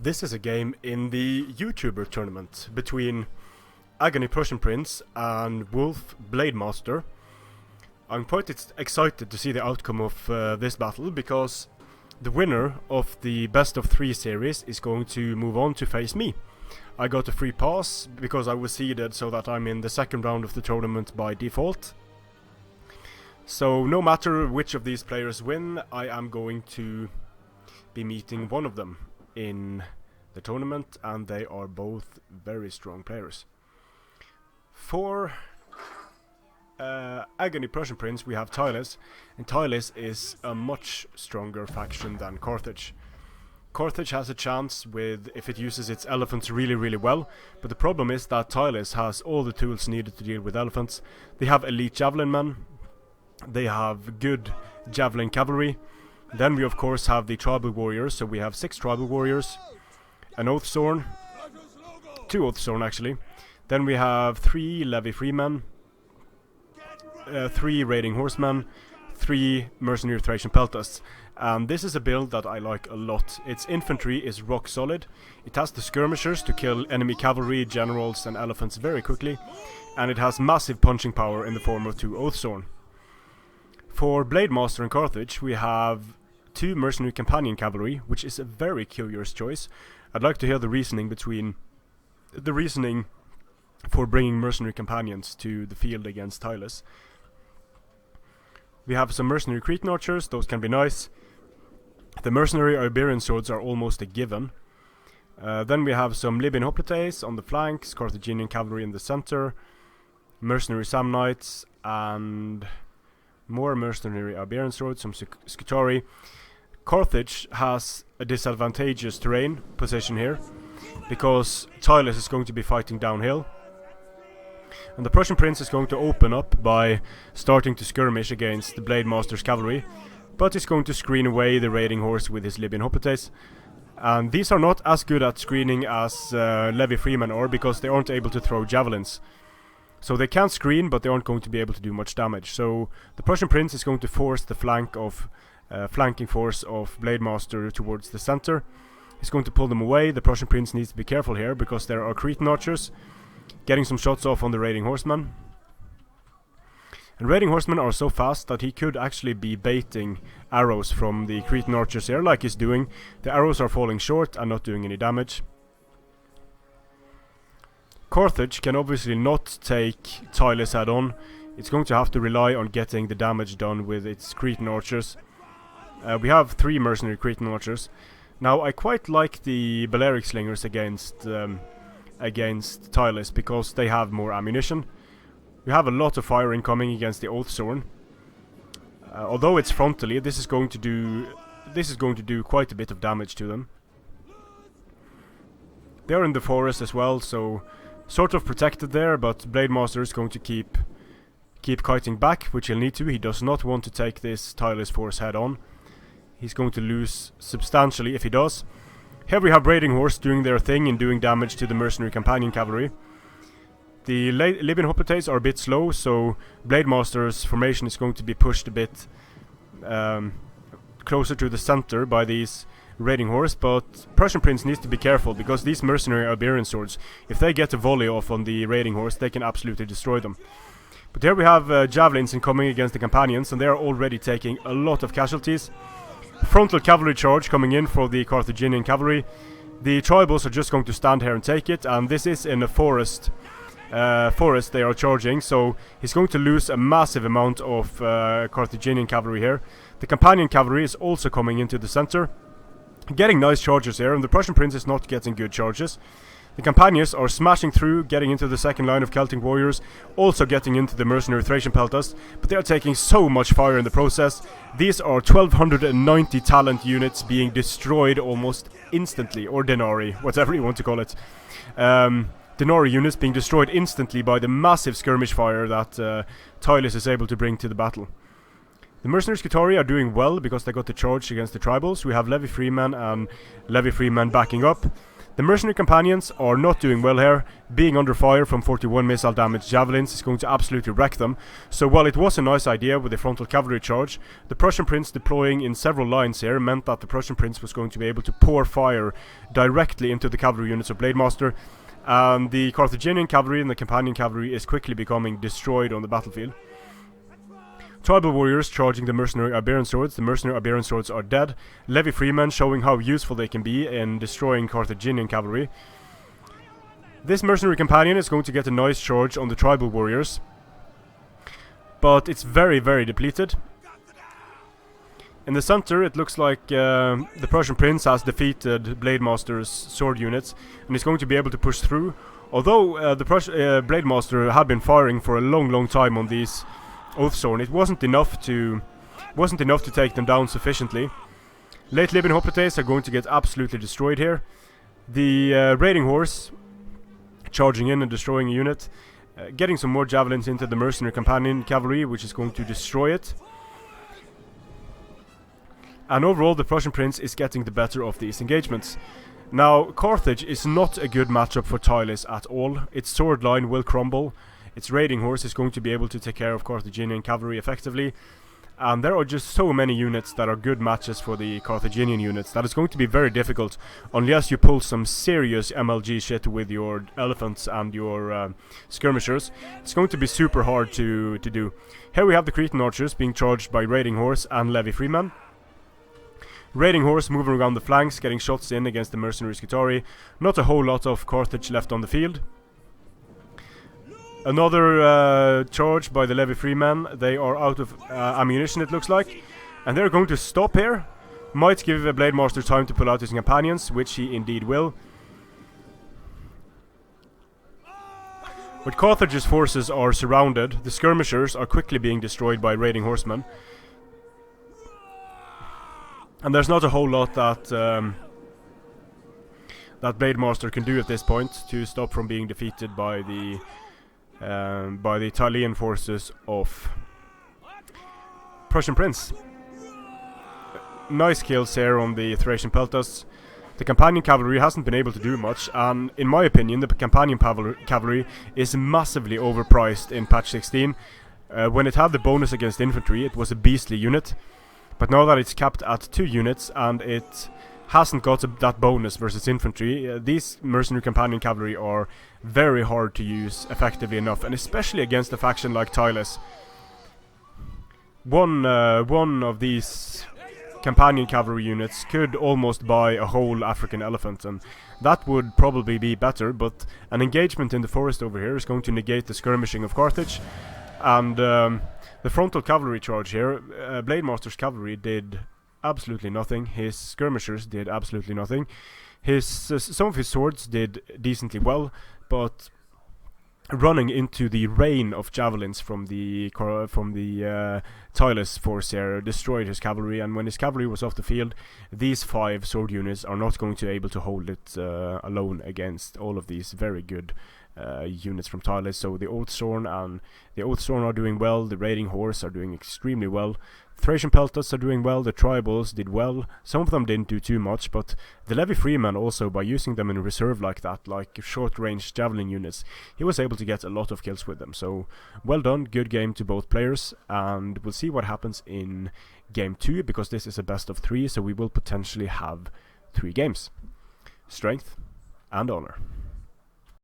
This is a game in the YouTuber tournament between Agony Prussian Prince and Wolf Blademaster. I'm quite excited to see the outcome of this battle, because the winner of the best of 3 series is going to move on to face me. I got a free pass because I was seeded so that I'm in the second round of the tournament by default. So no matter which of these players win, I am going to be meeting one of them in the tournament, and they are both very strong players. For Agony Prussian Prince we have Tylus, and Tylus is a much stronger faction than Carthage. Carthage has a chance with if it uses its elephants really well, but the problem is that Tylus has all the tools needed to deal with elephants. They have elite javelin men, they have good javelin cavalry. Then we of course have the tribal warriors, so we have 6 tribal warriors, an Oathsworn, 2 Oathsworn actually. Then we have 3 levy freemen, 3 raiding horsemen, 3 mercenary Thracian peltasts. And this is a build that I like a lot. Its infantry is rock solid, it has the skirmishers to kill enemy cavalry, generals and elephants very quickly, and it has massive punching power in the form of 2 Oathsworn. For Blademaster and Carthage we have 2 mercenary companion cavalry, which is a very curious choice. I'd like to hear the reasoning for bringing mercenary companions to the field against Tylus. We have some mercenary Cretan archers, those can be nice. The mercenary Iberian swords are almost a given. Then we have some Libyan hoplites on the flanks, Carthaginian cavalry in the center, mercenary Samnites, and more mercenary Iberian swords, some Scutari. Carthage has a disadvantageous terrain position here, because Tylus is going to be fighting downhill. And the Prussian Prince is going to open up by starting to skirmish against the Blademaster's cavalry, but he's going to screen away the raiding horse with his Libyan hoplites. And these are not as good at screening as levy freemen are, because they aren't able to throw javelins. So they can screen, but they aren't going to be able to do much damage. So the Prussian Prince is going to force the flanking force of Blademaster towards the center. He's going to pull them away. The Prussian Prince needs to be careful here, because there are Cretan archers getting some shots off on the raiding horsemen. And raiding horsemen are so fast that he could actually be baiting arrows from the Cretan archers here, like he's doing. The arrows are falling short and not doing any damage. Carthage can obviously not take Tylus head on. It's going to have to rely on getting the damage done with its Cretan archers. We have 3 mercenary Cretan archers. Now I quite like the Balearic slingers against Tylus, because they have more ammunition. We have a lot of firing coming against the Oathsworn. Although it's frontally, this is going to do quite a bit of damage to them. They are in the forest as well, so sort of protected there, but Blademaster is going to keep kiting back, which he'll need to. He does not want to take this Tylus force head on. He's going to lose substantially if he does. Here we have raiding horse doing their thing and doing damage to the mercenary companion cavalry. The Libyan hoplites are a bit slow, so Blademaster's formation is going to be pushed a bit closer to the center by these raiding horse, but Prussian Prince needs to be careful, because these mercenary Iberian swords, if they get a volley off on the raiding horse, they can absolutely destroy them. But here we have javelins incoming against the companions, and they are already taking a lot of casualties. Frontal cavalry charge coming in for the Carthaginian cavalry. The tribals are just going to stand here and take it, and this is in a forest they are charging, so he's going to lose a massive amount of Carthaginian cavalry here. The companion cavalry is also coming into the center, getting nice charges here, and the Prussian Prince is not getting good charges. The companions are smashing through, getting into the second line of Celtic warriors, also getting into the mercenary Thracian peltasts, but they are taking so much fire in the process. These are 1290 talent units being destroyed almost instantly, or denarii, whatever you want to call it. Denarii units being destroyed instantly by the massive skirmish fire that Tylus is able to bring to the battle. The mercenary Scutari are doing well, because they got the charge against the tribals. We have levy freemen and levy freemen backing up. The mercenary companions are not doing well here. Being under fire from 41 missile damage javelins is going to absolutely wreck them. So while it was a nice idea with the frontal cavalry charge, the Prussian prince deploying in several lines here meant that the Prussian prince was going to be able to pour fire directly into the cavalry units of Blademaster, and the Carthaginian cavalry and the companion cavalry is quickly becoming destroyed on the battlefield. Tribal warriors charging the mercenary Iberian swords. The mercenary Iberian swords are dead. Levy freemen showing how useful they can be in destroying Carthaginian cavalry. This mercenary companion is going to get a nice charge on the tribal warriors, but it's very, very depleted. In the center, it looks like the Prussian prince has defeated Blademaster's sword units and is going to be able to push through. Although the Blademaster had been firing for a long time on these Oathsworn, it wasn't enough to take them down sufficiently. Late Libyan hoplites are going to get absolutely destroyed here. The raiding horse charging in and destroying a unit, getting some more javelins into the mercenary companion cavalry, which is going to destroy it. And overall, the Prussian prince is getting the better of these engagements. Now, Carthage is not a good matchup for Tylis at all. Its sword line will crumble. Its raiding horse is going to be able to take care of Carthaginian cavalry effectively. And there are just so many units that are good matches for the Carthaginian units that it's going to be very difficult unless you pull some serious MLG shit with your elephants and your skirmishers. It's going to be super hard to do. Here we have the Cretan archers being charged by raiding horse and levy freemen. Raiding horse moving around the flanks, getting shots in against the mercenary Scutari. Not a whole lot of Carthage left on the field. Another charge by the levy freemen. They are out of ammunition, it looks like, and they're going to stop here. Might give a Blademaster time to pull out his companions, which he indeed will. But Carthage's forces are surrounded. The skirmishers are quickly being destroyed by raiding horsemen. And there's not a whole lot that that Blademaster can do at this point to stop from being defeated by the Italian forces of Prussian Prince. Nice kills here on the Thracian Peltas. The companion cavalry hasn't been able to do much, and in my opinion the companion cavalry is massively overpriced in patch 16. When it had the bonus against infantry, it was a beastly unit. But now that it's capped at 2 units and it hasn't got that bonus versus infantry, these mercenary companion cavalry are very hard to use effectively enough, and especially against a faction like Tylis. One of these companion cavalry units could almost buy a whole African elephant, and that would probably be better, but an engagement in the forest over here is going to negate the skirmishing of Carthage, and the frontal cavalry charge here, Blademaster's cavalry did absolutely nothing. His skirmishers did absolutely nothing. Some of his swords did decently well, but running into the rain of javelins from the Tylis force here destroyed his cavalry, and when his cavalry was off the field, these 5 sword units are not going to be able to hold it alone against all of these very good units from Tylis. So the Oathsworn are doing well, the raiding horse are doing extremely well, Thracian Peltas are doing well, the tribals did well, some of them didn't do too much, but the levy freemen also, by using them in reserve like that, like short range javelin units, he was able to get a lot of kills with them. So well done, good game to both players, and we'll see what happens in game 2, because this is a best of 3, so we will potentially have 3 games. Strength and honor.